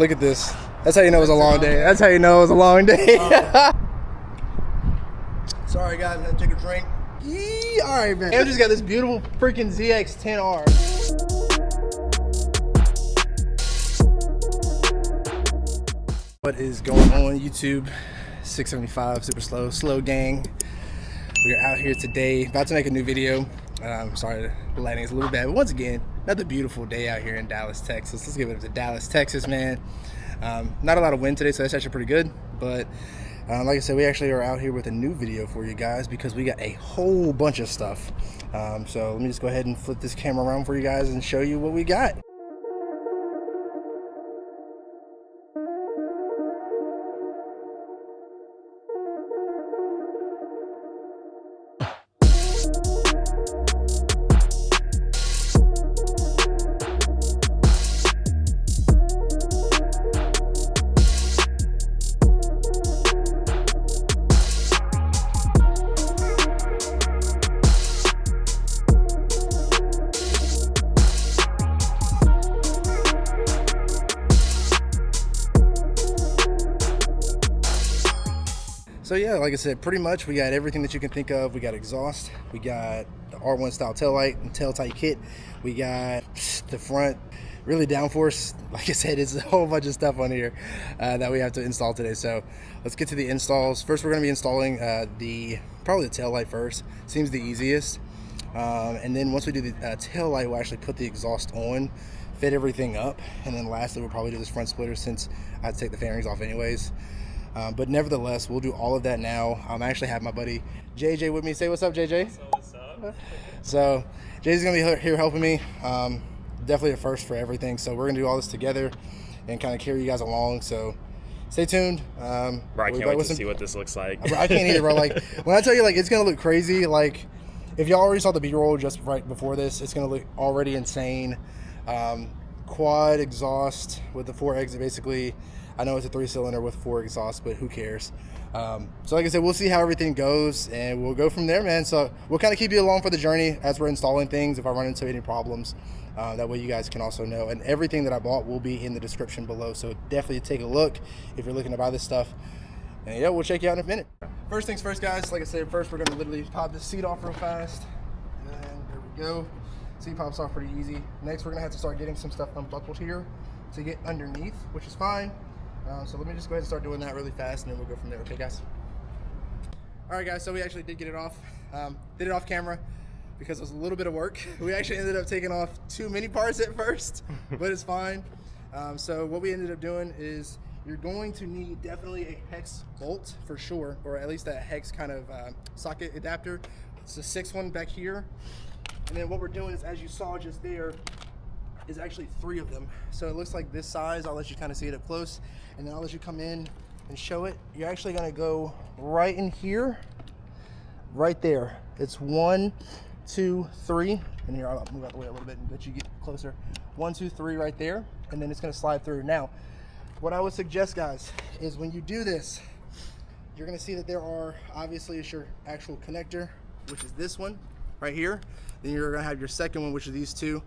look at this. That's how you know it was a long day. That's how you know it was a long day. Sorry guys, I had to take a drink. All right, man. Andrew's got this beautiful freaking ZX-10R. What is going on, YouTube? 675 super slow gang. We are out here today, about to make a new video. I'm sorry, the lighting is a little bad, but once again, another beautiful day out here in Dallas, Texas. Let's give it up to Dallas, Texas, man. Not a lot of wind today, so that's actually pretty good. But like I said, we actually are out here with a new video for you guys because we got a whole bunch of stuff. So let me just go ahead and flip this camera around for you guys and show you what we got. So yeah, like I said, pretty much we got everything that you can think of. We got exhaust, we got the R1 style tail light and tail tight kit, we got the front really downforce. Like I said, it's a whole bunch of stuff on here that we have to install today. So let's get to the installs. First, we're going to be installing probably the tail light first. Seems the easiest. And then once we do the tail light, we'll actually put the exhaust on, fit everything up, and then lastly, we'll probably do this front splitter since I have to take the fairings off anyways. But nevertheless, we'll do all of that now. I actually have my buddy JJ with me. Say what's up, JJ. What's up? So JJ's gonna be here helping me. Definitely a first for everything. So we're gonna do all this together and kind of carry you guys along. So stay tuned. Bro, I can't wait to see what this looks like. I can't either, bro. Like when I tell you, like it's gonna look crazy. Like if y'all already saw the B-roll just right before this, it's gonna look already insane. Quad exhaust with the 4 exit basically. I know it's a 3-cylinder with 4 exhausts, but who cares? So like I said, we'll see how everything goes and we'll go from there, man. So we'll kind of keep you along for the journey as we're installing things. If I run into any problems, that way you guys can also know. And everything that I bought will be in the description below. So definitely take a look if you're looking to buy this stuff. And yeah, we'll check you out in a minute. First things first, guys. Like I said, first we're gonna literally pop this seat off real fast. And there we go. Seat pops off pretty easy. Next, we're gonna have to start getting some stuff unbuckled here to get underneath, which is fine. So let me just go ahead and start doing that really fast and then we'll go from there, okay guys? All right guys, so we actually did get it off. Did it off camera because it was a little bit of work. We actually ended up taking off too many parts at first, but it's fine. So what we ended up doing is you're going to need definitely a hex bolt for sure, or at least a hex kind of socket adapter. It's a 6 one back here. And then what we're doing is, as you saw just there, is actually 3 of them. So it looks like this size. I'll let you kind of see it up close, and then I'll let you come in and show it. You're actually gonna go right in here, right there. It's 1, 2, 3. And here, I'll move out the way a little bit and let you get closer. 1, 2, 3 right there, and then it's gonna slide through. Now, what I would suggest, guys, is when you do this, you're gonna see that there are, obviously, it's your actual connector, which is this one right here. Then you're gonna have your second one, which is these 2.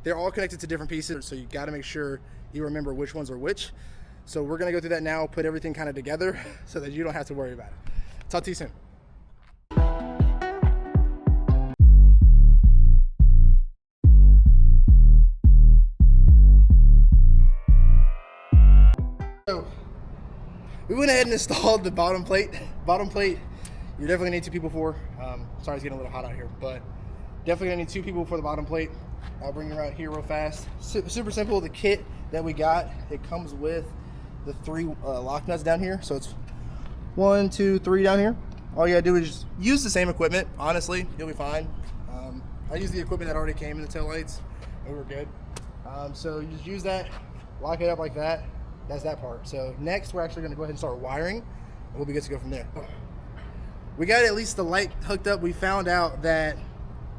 They're all connected to different pieces, so you gotta make sure you remember which ones are which. So we're gonna go through that now, put everything kind of together so that you don't have to worry about it. Talk to you soon. So we went ahead and installed the bottom plate. Bottom plate, you're definitely gonna need 2 people for. Sorry, it's getting a little hot out here, but definitely gonna need 2 people for the bottom plate. I'll bring you right here real fast. Super simple. The kit that we got, it comes with the 3 lock nuts down here. So it's 1, 2, 3 down here. All you gotta do is just use the same equipment. Honestly, you'll be fine. I used the equipment that already came in the taillights and we were good. So you just use that, lock it up like that. That's that part. So next we're actually gonna go ahead and start wiring and we'll be good to go from there. We got at least the light hooked up. We found out that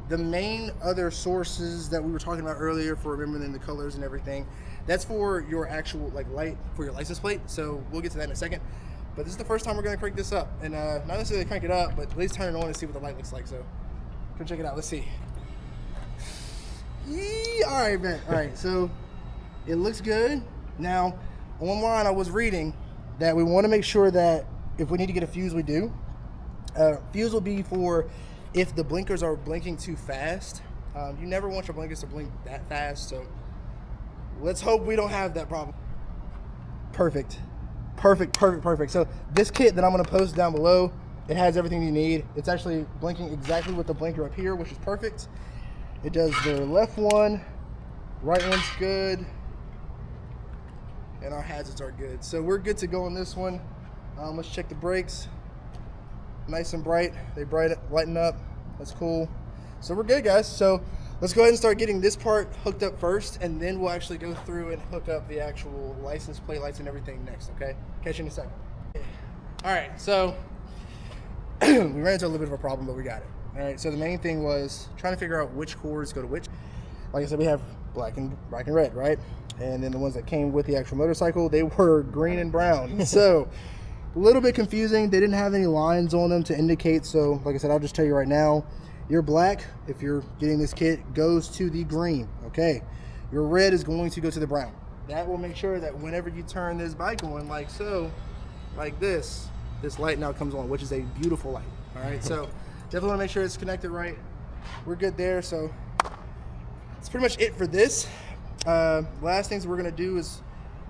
the main other sources that we were talking about earlier for remembering the colors and everything, that's for your actual like light for your license plate. So we'll get to that in a second. But this is the first time we're gonna crank this up. And not necessarily crank it up, but at least turn it on and see what the light looks like. So come check it out, let's see. All right, man, all right, so it looks good. Now, online I was reading that we want to make sure that if we need to get a fuse, we do. Fuse will be for if the blinkers are blinking too fast. You never want your blinkers to blink that fast, so let's hope we don't have that problem. Perfect. So this kit that I'm going to post down below, it has everything you need. It's actually blinking exactly with the blinker up here, which is perfect. It does the left one, right one's good, and our hazards are good. So we're good to go on this one. Let's check the brakes. Nice and bright. They lighten up. That's cool. So we're good, guys. So let's go ahead and start getting this part hooked up first, and then we'll actually go through and hook up the actual license plate lights and everything next, okay? Catch you in a second. All right, so we ran into a little bit of a problem, but we got it. All right, so the main thing was trying to figure out which cords go to which. Like I said, we have black and red, right? And then the ones that came with the actual motorcycle, they were green and brown. So a little bit confusing. They didn't have any lines on them to indicate. So like I said, I'll just tell you right now, your black, if you're getting this kit, goes to the green, okay? Your red is going to go to the brown. That will make sure that whenever you turn this bike on, like so, like this light now comes on, which is a beautiful light, all right? So definitely want to make sure it's connected right. We're good there, so that's pretty much it for this. Last things we're gonna do is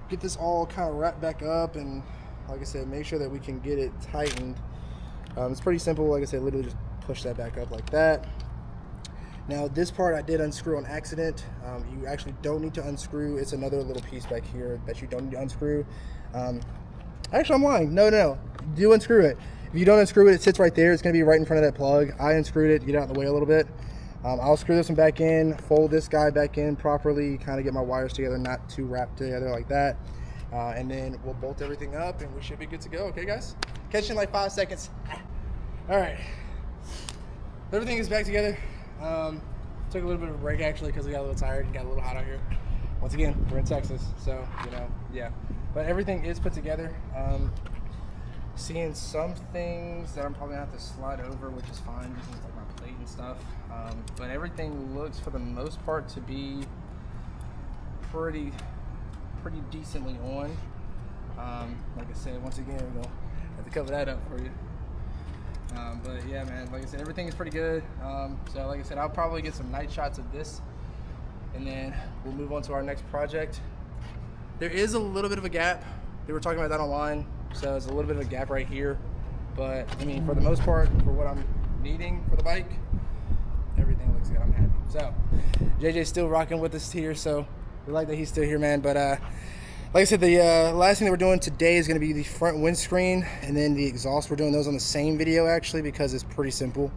get this all kind of wrapped back up, and like I said, make sure that we can get it tightened. It's pretty simple. Like I said, literally just push that back up like that. Now this part I did unscrew on accident. You actually don't need to unscrew. It's another little piece back here that you don't need to unscrew. Actually, I'm lying. No. Do unscrew it. If you don't unscrew it, it sits right there. It's going to be right in front of that plug. I unscrewed it. Get out of the way a little bit. I'll screw this one back in, fold this guy back in properly, kind of get my wires together, not too wrapped together like that. And then we'll bolt everything up and we should be good to go. Okay, guys? Catch you in like 5 seconds. All right. Everything is back together. Took a little bit of a break actually because we got a little tired and got a little hot out here. Once again, we're in Texas, so yeah. But everything is put together. Seeing some things that I'm probably gonna have to slide over, which is fine, just like my plate and stuff. But everything looks for the most part to be pretty decently on. Like I said, once again, we're gonna have to cover that up for you. But yeah, man, like I said, everything is pretty good. So like I said, I'll probably get some night shots of this and then we'll move on to our next project. There is a little bit of a gap. They were talking about that online. So there's a little bit of a gap right here. But I mean, for the most part, for what I'm needing for the bike, everything looks good. I'm happy. So JJ's still rocking with us here. So we like that he's still here, man. But like I said, the last thing that we're doing today is going to be the front windscreen and then the exhaust. We're doing those on the same video actually because it's pretty simple.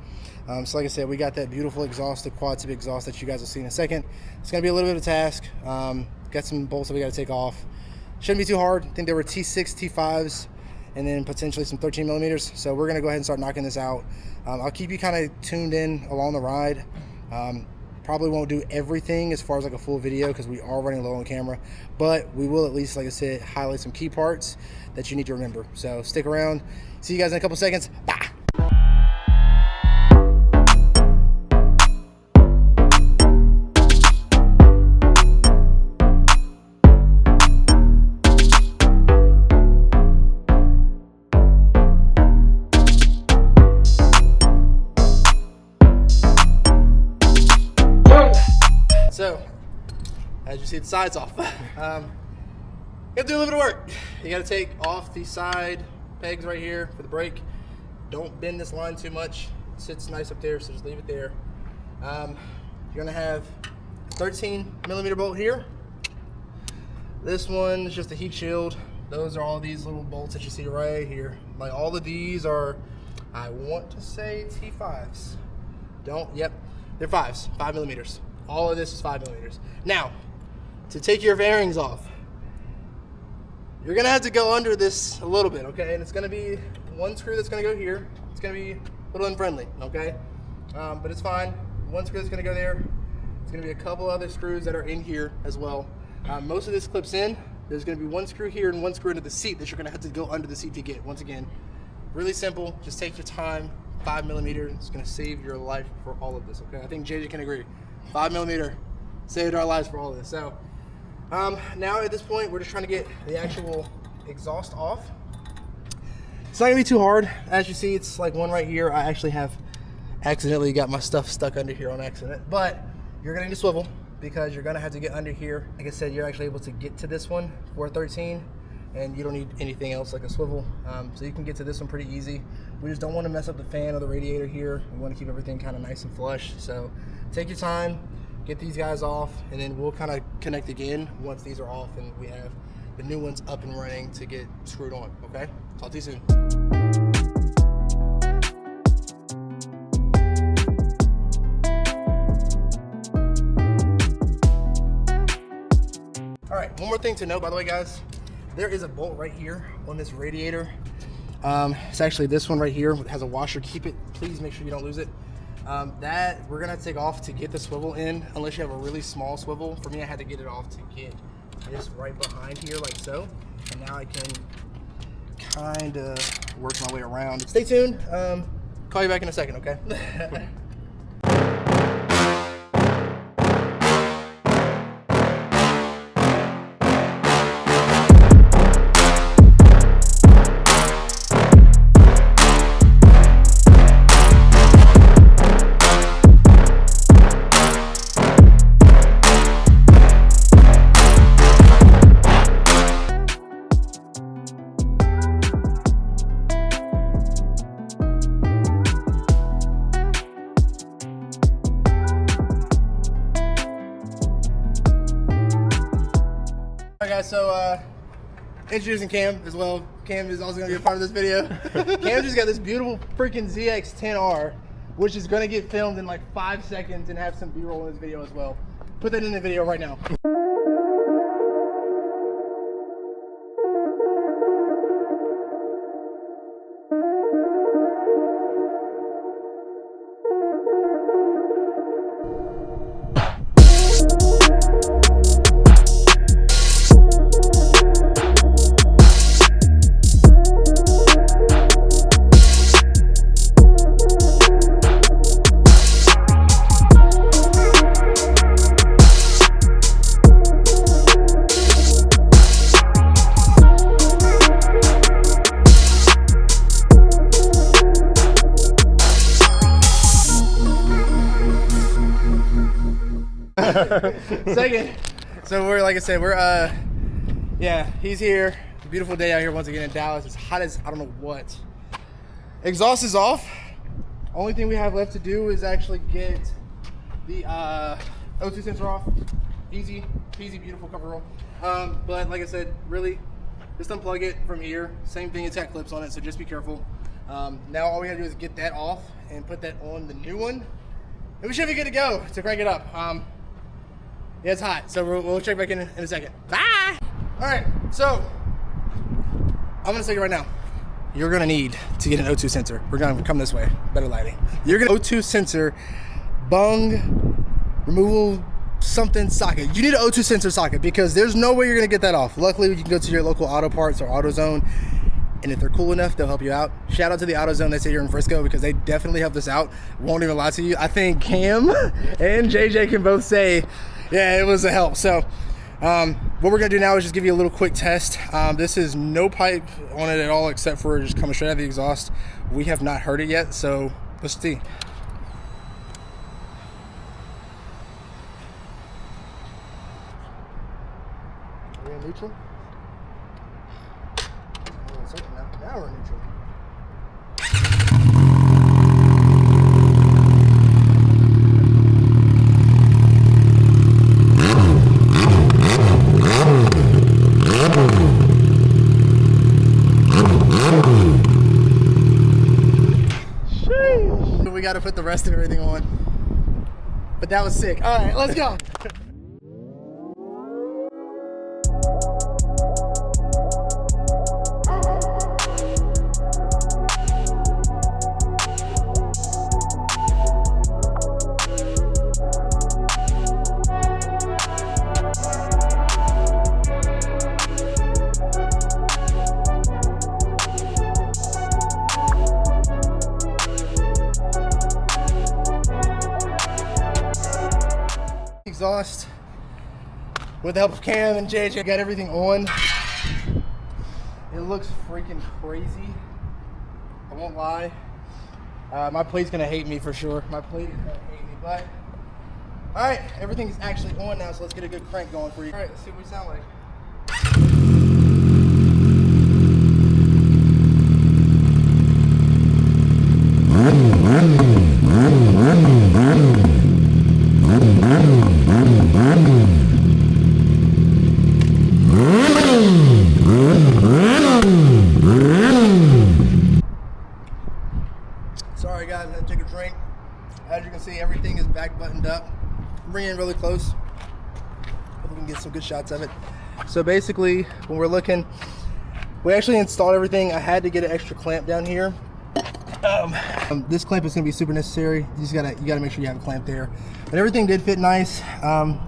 So like I said, we got that beautiful exhaust, the quad tip exhaust that you guys will see in a second. It's going to be a little bit of a task. Got some bolts that we got to take off. Shouldn't be too hard. I think there were T6, T5s, and then potentially some 13 millimeters. So we're going to go ahead and start knocking this out. I'll keep you kind of tuned in along the ride. Probably won't do everything as far as like a full video because we are running low on camera, but we will at least, like I said, highlight some key parts that you need to remember. So stick around. See you guys in a couple seconds. Bye. So, as you see, the side's off. You have to do a little bit of work. You got to take off the side pegs right here for the brake. Don't bend this line too much. It sits nice up there, so just leave it there. You're gonna have a 13 millimeter bolt here. This one is just a heat shield. Those are all these little bolts that you see right here. Like all of these are, I want to say T5s. Yep, they're 5s, 5 millimeters. All of this is 5 millimeters. Now, to take your bearings off, you're gonna have to go under this a little bit, okay? And it's gonna be one screw that's gonna go here. It's gonna be a little unfriendly, okay? But it's fine. One screw that's gonna go there. It's gonna be a couple other screws that are in here as well. Most of this clips in. There's gonna be one screw here and one screw into the seat that you're gonna have to go under the seat to get. Once again, really simple. Just take your time. 5 millimeters. It's gonna save your life for all of this, okay? I think JJ can agree. 5 millimeter saved our lives for all of this. So Now at this point, we're just trying to get the actual exhaust off. It's not gonna be too hard. As you see, it's like one right here. I actually have accidentally got my stuff stuck under here on accident, but you're gonna need a swivel because you're gonna have to get under here. Like I said, you're actually able to get to this one, 413, and you don't need anything else like a swivel. So you can get to this one pretty easy. We just don't want to mess up the fan or the radiator here. We want to keep everything kind of nice and flush. So take your time, get these guys off, and then we'll kind of connect again once these are off and we have the new ones up and running to get screwed on, okay? Talk to you soon. All right, one more thing to note, by the way, guys. There is a bolt right here on this radiator. It's actually this one right here. It has a washer. Keep it, please make sure you don't lose it. That we're gonna take off to get the swivel in, unless you have a really small swivel. For me, I had to get it off to get this right behind here like so. And now I can kind of work my way around. Stay tuned. Call you back in a second, okay? So introducing Cam as well. Cam is also going to be a part of this video. Cam just got this beautiful freaking ZX-10R, which is going to get filmed in like 5 seconds and have some B-roll in this video as well. Put that in the video right now. Second, so we're, like I said, we're yeah, he's here. Beautiful day out here once again in Dallas. It's hot as I don't know what. Exhaust is off. Only thing we have left to do is actually get the O2 sensor off. Easy peasy, beautiful cover roll. But like I said, really just unplug it from here. Same thing, it's got clips on it, so just be careful. Now all we have to do is get that off and put that on the new one, and we should be good to go to crank it up. Yeah, it's hot, so we'll check back in a second. Bye! All right, so I'm gonna say it right now. You're gonna need to get an O2 sensor. We're gonna come this way, better lighting. You're gonna O2 sensor, bung, removal, something socket. You need an O2 sensor socket because there's no way you're gonna get that off. Luckily, you can go to your local auto parts or AutoZone, and if they're cool enough, they'll help you out. Shout out to the AutoZone that's here in Frisco because they definitely helped us out. Won't even lie to you. I think Cam and JJ can both say, yeah, it was a help. So what we're gonna do now is just give you a little quick test. This is no pipe on it at all except for just coming straight out of the exhaust. We have not heard it yet, so let's see. Are we in neutral? Now we're in neutral. We got to put the rest of everything on, but that was sick. All right, let's go. Exhaust with the help of Cam and JJ, got everything on. It looks freaking crazy. I won't lie. My plate's gonna hate me for sure. My plate is gonna hate me, but all right, everything is actually on now, so let's get a good crank going for you. All right, let's see what we sound like. Sorry guys, I had to take a drink. As you can see, everything is back buttoned up. Bring it in really close. Hope we can get some good shots of it. So basically, when we're looking, we actually installed everything. I had to get an extra clamp down here. This clamp is going to be super necessary. You gotta make sure you have a clamp there. But everything did fit nice.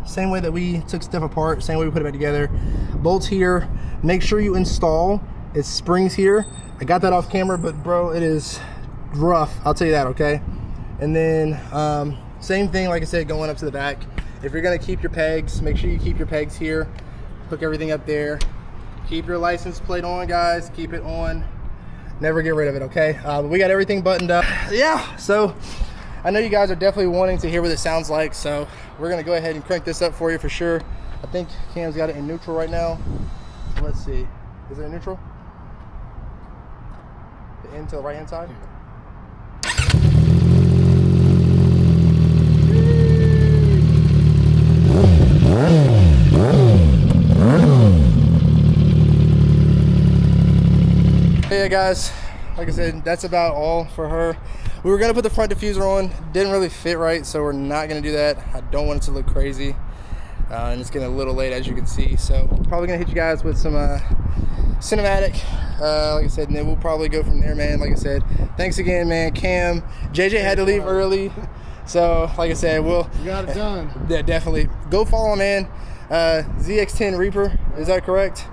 Same way that we took stuff apart, same way we put it back together. Bolts here. Make sure you install its springs here. I got that off camera, but bro, it is rough. I'll tell you that, okay? And then same thing, like I said, going up to the back. If you're gonna keep your pegs, make sure you keep your pegs here. Hook everything up there. Keep your license plate on, guys. Keep it on. Never get rid of it, okay? But we got everything buttoned up. Yeah, so I know you guys are definitely wanting to hear what it sounds like, so we're gonna go ahead and crank this up for you for sure. I think Cam's got it in neutral right now. Let's see, is it in neutral? The end to the right-hand side? Yeah guys, like I said, that's about all for her. We were gonna put the front diffuser on, didn't really fit right, so we're not gonna do that. I don't want it to look crazy, and it's getting a little late as you can see, so probably gonna hit you guys with some cinematic, like I said, and then we'll probably go from there, man. Like I said, thanks again, man. Cam, JJ had to leave early, so like I said, you got it done. Yeah, definitely go follow him, man. ZX10 Reaper, is that correct?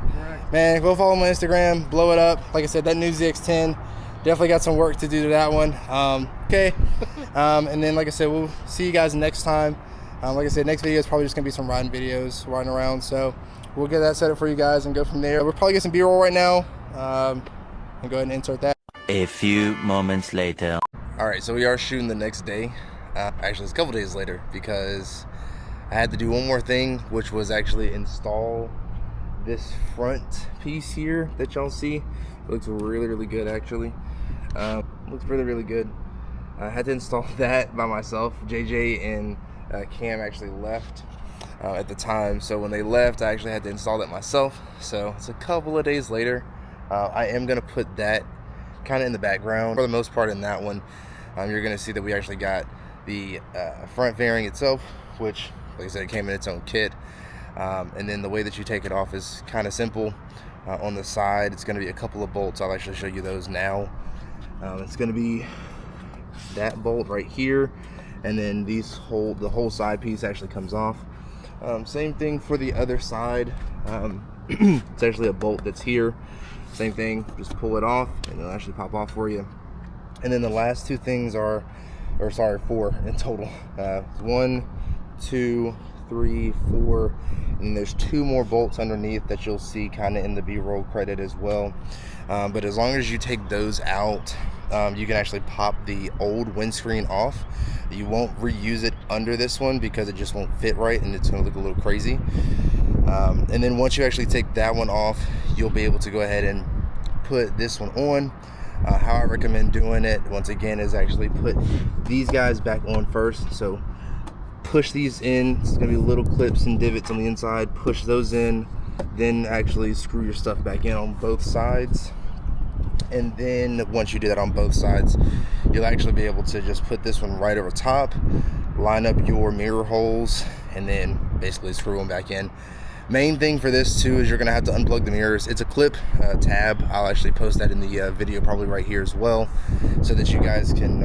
Man, go follow him on Instagram, blow it up. Like I said, that new ZX10 definitely got some work to do to that one. Okay, and then like I said, we'll see you guys next time. Like I said, next video is probably just gonna be some riding videos, riding around. So we'll get that set up for you guys and go from there. We'll probably get some B-roll right now, and go ahead and insert that. A few moments later. All right, so we are shooting the next day. Actually, it's a couple days later because I had to do one more thing, which was actually install this front piece here that y'all see. It looks really, really good actually. Looks really, really good. I had to install that by myself. JJ and Cam actually left at the time, so when they left, I actually had to install that myself. So it's a couple of days later. I am gonna put that kind of in the background for the most part. In that one, you're gonna see that we actually got the front fairing itself, which, like I said, it came in its own kit. And then the way that you take it off is kind of simple. On the side, it's going to be a couple of bolts. I'll actually show you those now. It's going to be that bolt right here, and then the whole side piece actually comes off. Same thing for the other side. It's actually a bolt that's here. Same thing, just pull it off and it'll actually pop off for you. And then the last two things are, or sorry, four in total. 1, 2, 3, 4, and there's 2 more bolts underneath that you'll see kind of in the B-roll credit as well. But as long as you take those out, you can actually pop the old windscreen off. You won't reuse it under this one because it just won't fit right and it's going to look a little crazy. And then once you actually take that one off, you'll be able to go ahead and put this one on. How I recommend doing it, once again, is actually put these guys back on first. So push these in. It's gonna be little clips and divots on the inside. Push those in, then actually screw your stuff back in on both sides. And then once you do that on both sides, you'll actually be able to just put this one right over top, line up your mirror holes, and then basically screw them back in. Main thing for this too is you're gonna have to unplug the mirrors. It's a clip tab. I'll actually post that in the video probably right here as well, so that you guys can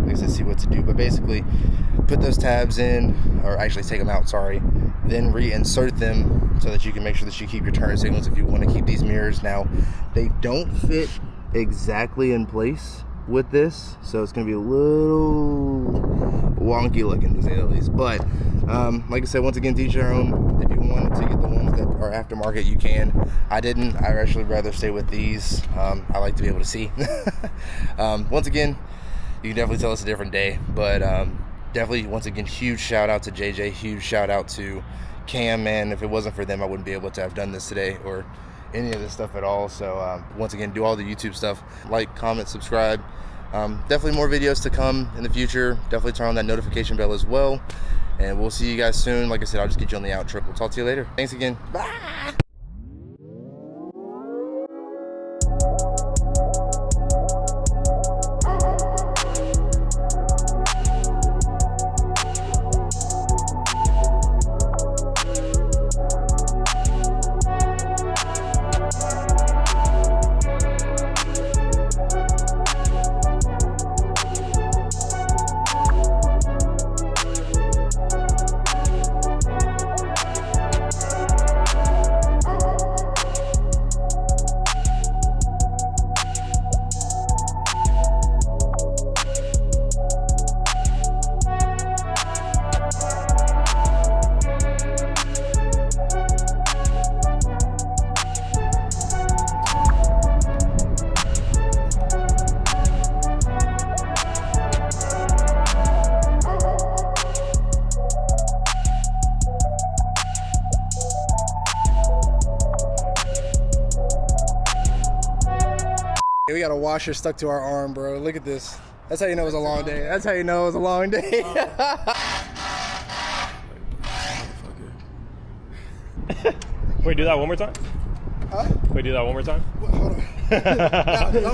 like I said, see what to do. But basically, put those tabs in, or actually take them out, sorry, then reinsert them so that you can make sure that you keep your turn signals if you want to keep these mirrors. Now, they don't fit exactly in place with this, so it's gonna be a little wonky looking, to say the least. But like I said, once again, to each their own. If you want to get the ones that are aftermarket, you can. I didn't. I actually rather stay with these. I like to be able to see. Once again, you can definitely tell it's a different day, but definitely, once again, huge shout out to JJ, huge shout out to Cam, man. If it wasn't for them, I wouldn't be able to have done this today or any of this stuff at all. So once again, do all the YouTube stuff, like, comment, subscribe. Definitely more videos to come in the future. Definitely turn on that notification bell as well, and we'll see you guys soon. Like I said, I'll just get you on the outro. We'll talk to you later. Thanks again. Bye. We got a washer stuck to our arm, bro. Look at this. That's how you know it was a long day. That's how you know it was a long day. Wait, do that one more time? Huh? Wait, do that one more time? Hold on. That was